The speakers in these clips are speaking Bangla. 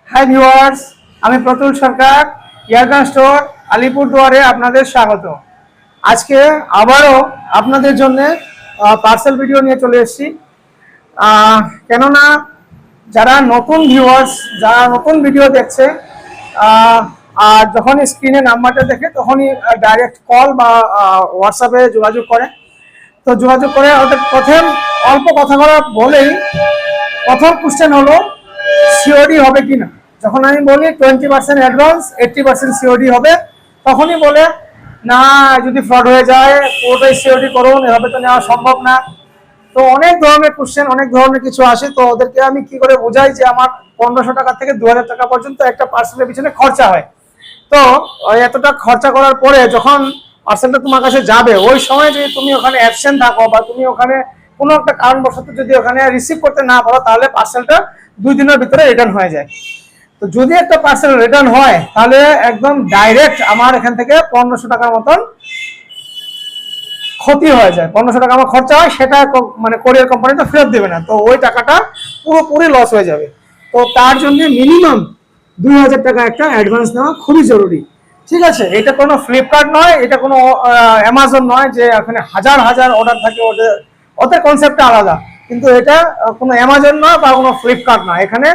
হাই ভিউয়ার্স, আমি প্রতুল সরকার, ইয়ারগান স্টোর, আলিপুরদুয়ারে আপনাদের স্বাগত। আজকে আবারও আপনাদের জন্য পার্সেল ভিডিও নিয়ে চলে এসেছি। কেননা যারা নতুন ভিউয়ার্স, যারা নতুন ভিডিও দেখছে, আর যখনই স্ক্রিনে নাম্বারটা দেখে তখনই ডাইরেক্ট কল বা হোয়াটসঅ্যাপে যোগাযোগ করে। তো যোগাযোগ করে ওদের প্রথম অল্প কথা বলা বলেই প্রথম কোশ্চেন হলো সিওডি হবে কিনা। যখন আমি বলি 20% অ্যাডভান্স, 80% সিওডি হবে, তখনই বলে না, যদি ফ্রড হয়ে যায় পুরোটাই সিওডি করুন, এভাবে তো নেওয়া সম্ভব না। তো অনেক ধরনের কোশ্চেন, অনেক ধরনের কিছু আসে। তো ওদেরকে আমি কি করে বোঝাই যে আমার 1500 টাকা থেকে 2000 টাকা পর্যন্ত একটা পার্সেলের পিছনে খরচা হয়। তো এতটা খরচা করার পরে যখন পার্সেলটা তোমার কাছে যাবে, ওই সময় যদি তুমি ওখানে অ্যাবসেন্ট থাকো বা তুমি ওখানে কোনো একটা কারণবশত যদি ওখানে রিসিভ করতে না পারো, তাহলে পার্সেলটা 2 দিনের ভিতরে রিটার্ন হয়ে যায়। তো যদি একটা পার্সেল রিটার্ন হয়, তাহলে একদম ডাইরেক্ট আমার এখান থেকে 1500 টাকার মতন ক্ষতি হয়ে যায়। 1500 টাকা আমার খরচা হয়, সেটা মানে কোরিয়ার কোম্পানিটা ফেরত দেবে না। তো ওই টাকাটা পুরোপুরি লস হয়ে যাবে। তো তার জন্য মিনিমাম 2000 টাকা একটা অ্যাডভান্স নেওয়া খুবই জরুরি। ঠিক আছে, এটা কোনো ফ্লিপকার্ট নয়, এটা কোনো অ্যামাজন নয় যে এখানে হাজার হাজার অর্ডার থাকে। ওদের কনসেপ্টটা আলাদা, কিন্তু এটা কোনো অ্যামাজন নয় বা কোনো ফ্লিপকার্ট নয়। এখানে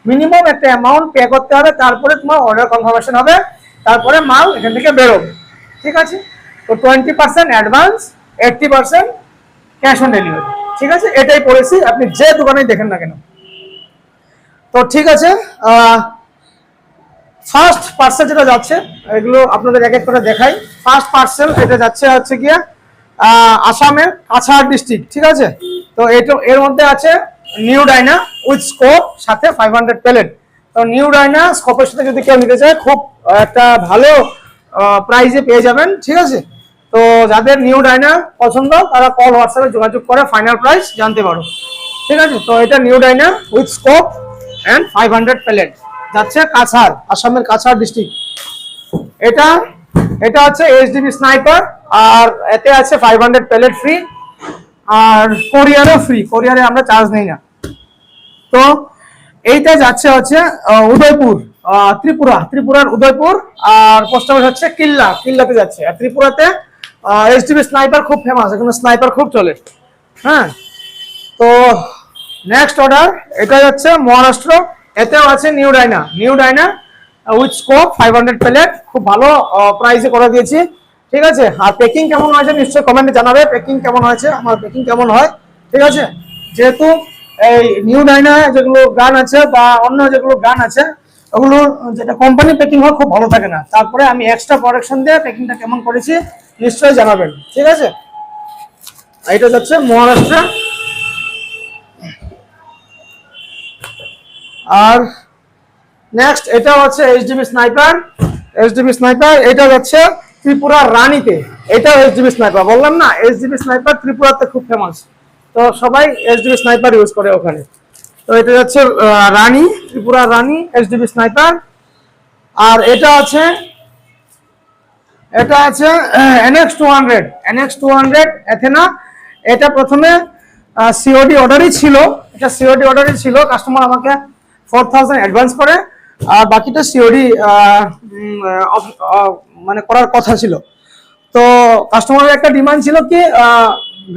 মিনিমাম একটা অ্যামাউন্ট পে করতে হবে, তারপরে তোমার অর্ডার কনফার্মেশন হবে, তারপরে মাল এখান থেকে বেরোবে। ঠিক আছে, তো 20% অ্যাডভান্স, 80% ক্যাশ অন ডেলিভারি। ঠিক আছে, এটাই পলিসি, আপনি যে দোকানেই দেখেন না কেন। তো ঠিক আছে, ফার্স্ট পার্সেল যেটা যাচ্ছে, এগুলো আপনাদের এক এক করে দেখাই। ফার্স্ট পার্সেল এটা হচ্ছে গিয়ে আসামের কাছাড় ডিস্ট্রিক্ট। ঠিক আছে, তো এর মধ্যে আছে নিউ ডাইনা উইথ স্কোপ, সাথে 500 প্যালেট। তো নিউ ডাইনা স্কোপের সাথে যদি কেউ নিতে চায়, খুব একটা ভালো প্রাইজে পেয়ে যাবেন। ঠিক আছে, তো যাদের নিউ ডাইনা পছন্দ তারা কল হোয়াটসঅ্যাপে যোগাযোগ করে ফাইনাল প্রাইস জানতে পারো। ঠিক আছে, তো এটা new Dyna with scope and 500 pallet যাচ্ছে কাছাড়, আসামের কাছাড় ডিস্ট্রিক্ট। এটা হচ্ছে এইচডিবি স্নাইপার, আর এতে আছে 500 প্যালেট ফ্রি, আর কোরিয়ারও ফ্রি। কোরিয়ারে আমরা চার্জ নেই না। তো এইটা যাচ্ছে হচ্ছে উদয়পুর, ত্রিপুরার উদয়পুর, আর পোস্ট অফিস হচ্ছে কিল্লাতে যাচ্ছে। আর ত্রিপুরাতে এইচডিবি স্নাইপার খুব ফেমাস, এখানে স্নাইপার খুব চলে। হ্যাঁ, তো নেক্সট অর্ডার এটা যাচ্ছে মহারাষ্ট্র, এতেও আছে new Dyna with scope 500 pallet, খুব ভালো প্রাইসে করে দিয়েছি। ঠিক আছে, আর প্যাকিং কেমন হয়েছে নিশ্চয়ই কমেন্টে জানাবে, প্যাকিং কেমন হয়েছে, আমার প্যাকিং কেমন হয়। ঠিক আছে, যেহেতু এই নিউ ডাইনা যেগুলো গান আছে বা অন্য যেগুলো গান আছে, ওগুলো যেটা কোম্পানি প্যাকিং হয় খুব ভালো থাকে না। তারপরে আমি এক্সট্রা প্রোডাকশন দিয়ে প্যাকিংটা কেমন করেছি নিশ্চয়ই জানাবেন। ঠিক আছে, এটা যাচ্ছে মহারাষ্ট্র। আর নেক্সট এটা হচ্ছে এইচডিবি স্নাইপার, এটা যাচ্ছে ত্রিপুরার রানীতে। এটা এইচডিবি স্নাইপার, বললাম না এইচডিবি স্নাইপার ত্রিপুরাতে খুব ফেমাস, তো সবাই এইচডিবি স্নাইপার ইউজ করে ওখানে। তো এটা যাচ্ছে রানী, ত্রিপুরার রানী এইচডিবি স্নাইপার। আর এটা আছে NX 200 এথেনা। এটা প্রথমে সিওডি অর্ডারই ছিল, কাস্টমার আমাকে 4000 অ্যাডভান্স করে, আর বাকিটা সিওডি মানে করার কথা ছিল। তো কাস্টমারের একটা ডিমান্ড ছিল কি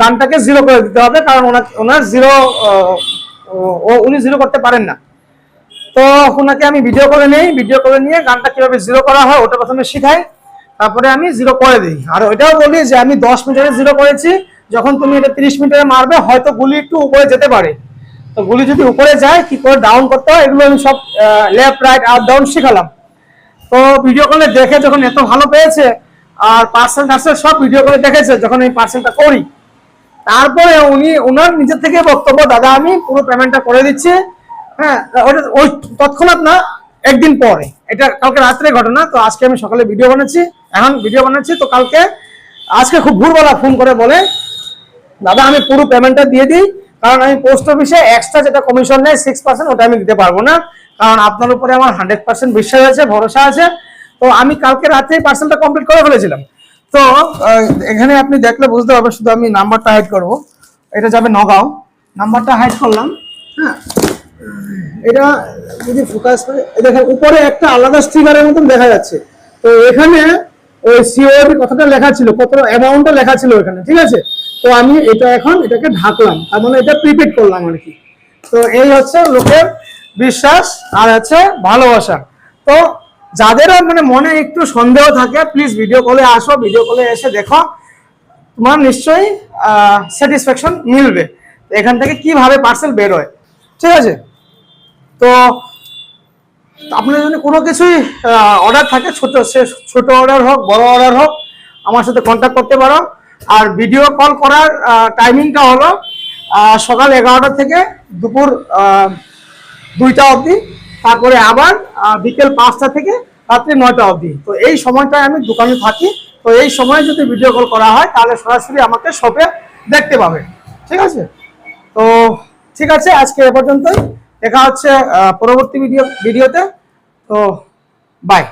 গানটাকে 0 করে দিতে হবে, কারণ ওনার উনি 0 করতে পারেন না। তো ওনাকে আমি ভিডিও করে নিয়ে গানটা কিভাবে 0 করা হয় ওটা প্রথমে শিখাই, তারপরে আমি 0 করে দিই। আর ওইটাও বলি যে আমি 10 মিটারে 0 করেছি, যখন তুমি এটা 30 মিটারে মারবে হয়তো গুলি একটু উপরে যেতে পারে। তো গুলি যদি উপরে যায় কি করে ডাউন করতে হয়, এগুলো আমি সব লেফট রাইট আপ ডাউন শিখালাম। তো ভিডিও কলে দেখে যখন এত ভালো পেয়েছে, আর পার্সেল সব ভিডিও কলে দেখেছে যখন আমি পার্সেলটা করি, তারপরে ওনার নিজের থেকে বক্তব্য, দাদা আমি পুরো পেমেন্টটা করে দিচ্ছি। হ্যাঁ, ওই তৎক্ষণাৎ না, একদিন পরে, এটা কালকে রাত্রে ঘটনা। তো আজকে আমি সকালে ভিডিও বানাচ্ছি, তো আজকে খুব ভোরবেলা ফোন করে বলে, দাদা আমি পুরো পেমেন্টটা দিয়ে দিই, কারণ আমি পোস্ট অফিসে এক্সট্রা যেটা কমিশন নেয় 6%, ওটা আমি দিতে পারবো না, কারণ আপনার উপরে আমার 100% বিশ্বাস আছে, ভরসা আছে। তো আমি কালকে রাত্রেই পার্সেলটা কমপ্লিট করে ফেলেছিলাম। তো এখানে আপনি দেখলে বুঝতে পারবেন, শুধু আমি নাম্বারটা হাইড করব। এটা যাবে নগাঁও, নাম্বারটা হাইড করলাম। হ্যাঁ, এটা যদি ফোকাস করে দেখেন উপরে একটা আলাদা স্টিকারের মতন দেখা যাচ্ছে। তো এখানে ওই সিওডি কথাটা লেখা ছিল, কত অ্যামাউন্টটা লেখা ছিল এখানে, ঠিক আছে। তো আমি এটা এখন এটাকে ঢাকলাম, তার মানে এটা প্রিপেড করলাম আর কি। তো এই হচ্ছে লোকের বিশ্বাস আর হচ্ছে ভালোবাসা। তো যাদের মানে মনে একটু সন্দেহ থাকে প্লিজ ভিডিও কলে আসো, ভিডিও কলে এসে দেখো, তোমার নিশ্চয়ই স্যাটিসফ্যাকশন মিলবে এখান থেকে কিভাবে পার্সেল বের হয়, ঠিক আছে। তো আপনার যদি কোনো কিছুই অর্ডার থাকে, ছোট অর্ডার হোক বড় অর্ডার হোক, আমার সাথে কন্ট্যাক্ট করতে পারো। আর ভিডিও কল করার টাইমিংটা হলো সকাল 11টা থেকে দুপুর 2টা অবধি, তারপরে আবার বিকেল 5টা থেকে রাত্রি 9টা অবধি। তো এই সময়টায় আমি দোকানে থাকি। তো এই সময় যদি ভিডিও কল করা হয় তাহলে সরাসরি আমাকে শপে দেখতে পাবে, ঠিক আছে। তো ঠিক আছে, আজকে এ পর্যন্তই, দেখা হচ্ছে পরবর্তী ভিডিওতে। তো বাই।